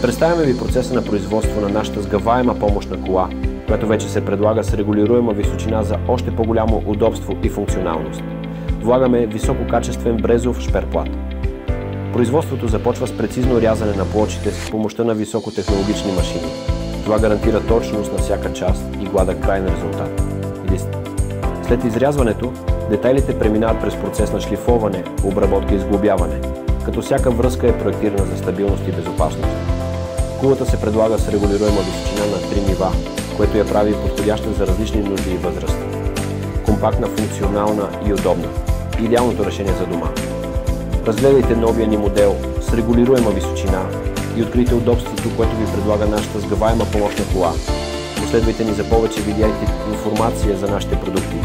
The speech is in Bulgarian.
Представяме ви процеса на производство на нашата сгъваема помощна кола, която вече се предлага с регулируема височина за още по-голямо удобство и функционалност. Влагаме висококачествен брезов шперплат. Производството започва с прецизно рязане на плочите с помощта на високотехнологични машини. Това гарантира точност на всяка част и гладък крайен резултат. След изрязването, детайлите преминават през процес на шлифоване, обработка и сглобяване, като всяка връзка е проектирана за стабилност и безопасност. Кулата се предлага с регулируема височина на 3 нива, което я прави подходяща за различни нужди и възраст. Компактна, функционална и удобна. Идеалното решение за дома. Разгледайте новия ни модел с регулируема височина и открийте удобството, което ви предлага нашата сгъваема помощна кола. Последвайте ни за повече видеа и информация за нашите продукти.